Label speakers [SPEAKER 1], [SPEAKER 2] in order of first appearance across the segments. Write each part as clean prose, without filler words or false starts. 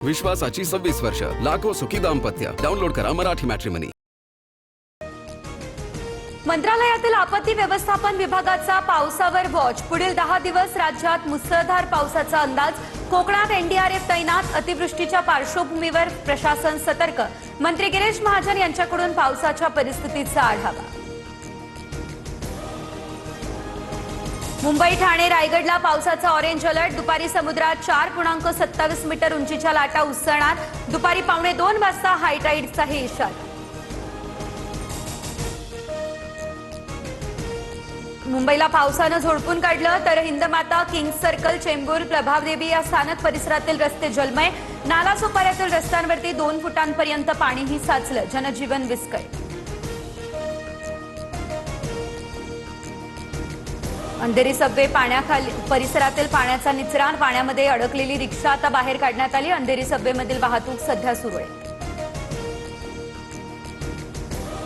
[SPEAKER 1] विश्वासाची 26 वर्ष, लाखो सुखी दाम्पत्य. डाउनलोड करा मराठी मॅट्रिमनी.
[SPEAKER 2] मंत्रालयातील आपत्ती व्यवस्थापन विभागाचा पावसावर वॉच. पुढील 10 दिवस राज्यात मुसळधार पावसाचा अंदाज. कोकणात एनडीआरएफ तैनात. अतिवृष्टीच्या पार्श्वभूमीवर प्रशासन सतर्क. मंत्री गिरीश महाजन यांच्याकडून पावसाच्या परिस्थितीचा आढावा. मुंबई, ठाणे, रायगडला पावसाचा ऑरेंज अलर्ट. दुपारी समुद्रात 4.27 मीटर उंचीच्या लाटा उसळणार. दुपारी 1:15 वाजता हायटाईडचाही इशारा. मुंबईला पावसानं झोडपून काढलं तर हिंदमाता, किंग्स सर्कल, चेंबूर, प्रभावदेवी या स्थानक परिसरातील रस्ते जलमय. नालासोपाऱ्यातील रस्त्यांवरती 2 फुटांपर्यंत पाणीही साचलं. जनजीवन विस्कळीत. अंधेरी सबवे पाण्याखाली. परिसरातील पाण्याचा निचरा. पाण्यामध्ये अडकलेली रिक्षा आता बाहेर काढण्यात आली. अंधेरी सबवेमधील वाहतूक सध्या सुरू आहे.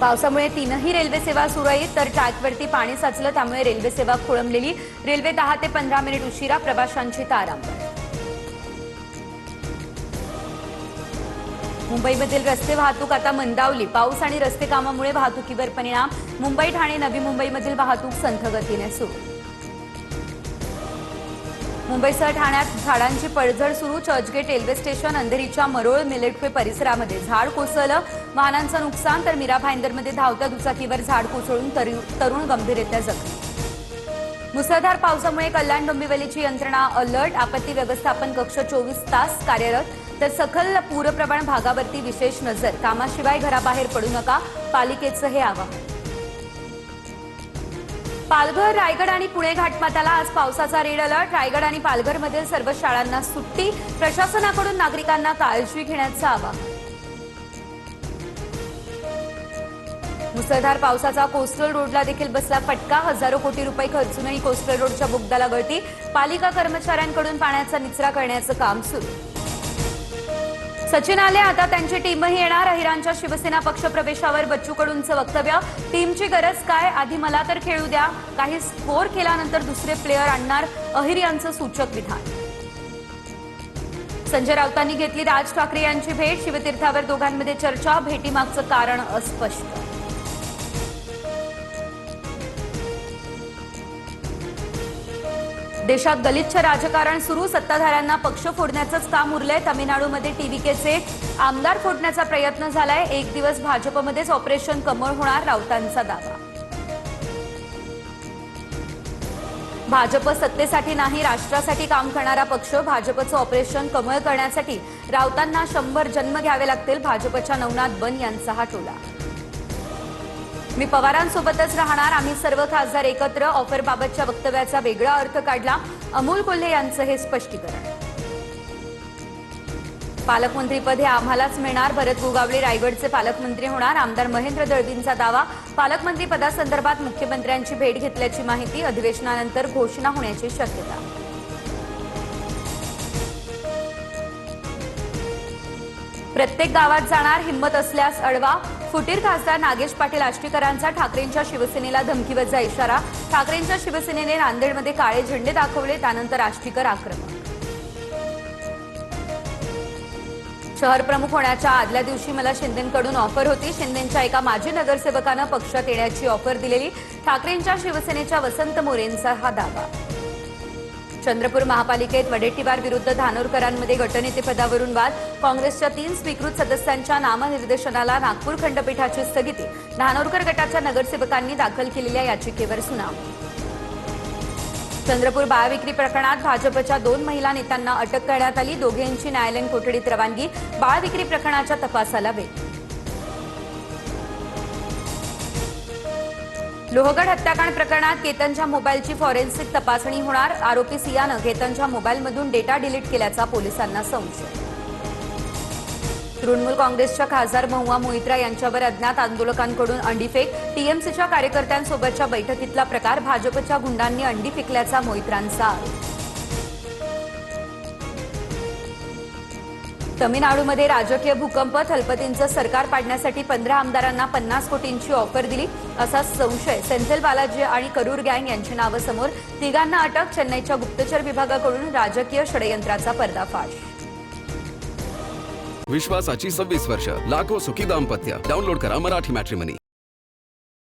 [SPEAKER 2] पावसामुळे 3ही रेल्वे सेवा सुरळीत तर ट्रॅकवरती पाणी साचलं, त्यामुळे रेल्वे सेवा खोळंबलेली. रेल्वे 10 ते 15 मिनिट उशिरा. प्रवाशांची तारांबळ. मुंबईमधील रस्ते वाहतूक आता मंदावली. पाऊस आणि रस्ते कामामुळे वाहतुकीवर परिणाम. मुंबई, ठाणे, नवी मुंबईमधील वाहतूक संथ गतीने सुरू. मुंबईसह ठाण्यात झाडांची पडझड सुरू. चर्चगेट रेल्वे स्टेशन, अंधेरीच्या मरोळ मिलिटरी परिसरामध्ये झाड कोसळलं, वाहनांचं नुकसान. तर मीरा भाईंदरमध्ये धावत्या दुचाकीवर झाड कोसळून तरुण गंभीररित्या जखमी. मुसळधार पावसामुळे कल्याण डोंबिवलीची यंत्रणा अलर्ट. आपत्ती व्यवस्थापन कक्ष 24 तास कार्यरत. तर सखल पूरप्रवण भागावरती विशेष नजर. कामाशिवाय घराबाहेर पडू नका, पालिकेचं हे आवाहन. पालघर, रायगड आणि पुणे घाटमाथ्याला आज पावसाचा रेड अलर्ट. रायगड आणि पालघरमधील सर्व शाळांना सुट्टी. प्रशासनाकडून नागरिकांना काळजी घेण्याचं आवाहन. मुसळधार पावसाचा कोस्टल रोडला देखील बसला फटका. हजारो कोटी रुपये खर्चूनही कोस्टल रोडच्या बोगद्याला गळती. पालिका कर्मचाऱ्यांकडून पाण्याचा निचरा करण्याचं काम सुरू. सचिन आले, आता त्यांची टीमही येणार. अहिरांच्या शिवसेना पक्षप्रवेशावर बच्चू कडूंचं वक्तव्य. टीमची गरज काय, आधी मला तर खेळू द्या. काही स्कोर केल्यानंतर दुसरे प्लेयर आणणार, अहिर यांचं सूचक विधान. संजय राऊतांनी घेतली राज ठाकरे यांची भेट. शिवतीर्थावर दोघांमध्ये चर्चा. भेटीमागचं कारण अस्पष्ट. देशात गलिच्छ राजकारण सुरू. सत्ताधाऱ्यांना पक्ष फोडण्याचंच काम उरलंय. तामिळनाडूमध्ये टीव्हीकेचे आमदार फोडण्याचा प्रयत्न झालाय. 1 दिवस भाजपमध्येच ऑपरेशन कमळ होणार, राऊतांचा दावा. भाजप सत्तेसाठी नाही, राष्ट्रासाठी काम करणारा पक्ष. भाजपचं ऑपरेशन कमळ करण्यासाठी राऊतांना 100 जन्म घ्यावे लागतील. भाजपच्या नवनाथ बन यांचा हा टोला. मी पवारांसोबतच राहणार, आम्ही सर्व खासदार एकत्र. ऑफरबाबतच्या वक्तव्याचा वेगळा अर्थ काढला. अमोल कोल्हे यांचं हे स्पष्टीकरण. पालकमंत्रीपद हे आम्हालाच मिळणार. भरत गोगावले रायगडचे पालकमंत्री होणार. आमदार महेंद्र दळवींचा दावा. पालकमंत्री पदासंदर्भात मुख्यमंत्र्यांची भेट घेतल्याची माहिती. अधिवेशनानंतर घोषणा होण्याची शक्यता. प्रत्येक गावात जाणार, हिंमत असल्यास अडवा. फुटीर खासदार नागेश पाटील आष्टीकरांचा ठाकरेंच्या शिवसेनेला धमकीवजा इशारा. ठाकरेंच्या शिवसेनेने नांदेडमध्ये काळे झेंडे दाखवले, त्यानंतर आष्टीकर आक्रमक. शहर प्रमुख होण्याच्या आदल्या दिवशी मला शिंदेंकडून ऑफर होती. शिंदेंच्या एका माजी नगरसेवकानं पक्षात येण्याची ऑफर दिलेली. ठाकरेंच्या शिवसेनेच्या वसंत मोरेंचा हा दावा. चंद्रपूर महापालिकेत वडेट्टीवार विरुद्ध धानोरकरांमध्ये गटनेतेपदावरून वाद. काँग्रेसच्या 3 स्वीकृत सदस्यांच्या नामनिर्देशनाला नागपूर खंडपीठाची स्थगिती. धानोरकर गटाच्या नगरसेवकांनी दाखल केलेल्या याचिकेवर सुनावणी. चंद्रपूर बाळविक्री प्रकरणात भाजपच्या 2 महिला नेत्यांना अटक करण्यात आली. दोघेंची न्यायालयीन कोठडीत रवानगी. बाळविक्री प्रकरणाच्या तपासाला वेग. लोहगड हत्याकांड प्रकरणात केतनच्या मोबाईलची फॉरेन्सिक तपासणी होणार. आरोपी सियानं केतनच्या मोबाईलमधून डेटा डिलीट केल्याचा पोलिसांना संशय. तृणमूल काँग्रेसच्या खासदार महुआ मोइत्रा यांच्यावर अज्ञात आंदोलकांकडून अंडीफेक. टीएमसीच्या कार्यकर्त्यांसोबतच्या बैठकीतला प्रकार. भाजपच्या गुंडांनी अंडी फेकल्याचा मोइत्रांचा आरोप. तमिळनाडूमध्ये राजकीय भूकंप. थलपतींचं सरकार पाडण्यासाठी 15 आमदारांना 50 कोटींची ऑफर दिली असा संशय. सेंथिल बालाजी आणि करूर गँग यांची नावं समोर. तिघांना अटक. चेन्नईच्या गुप्तचर विभागाकडून राजकीय षडयंत्राचा पर्दाफाश.
[SPEAKER 1] विश्वासाची 26 वर्ष, लाखो सुखी दाम्पत्य. डाउनलोड करा मराठी मॅट्रिमनी.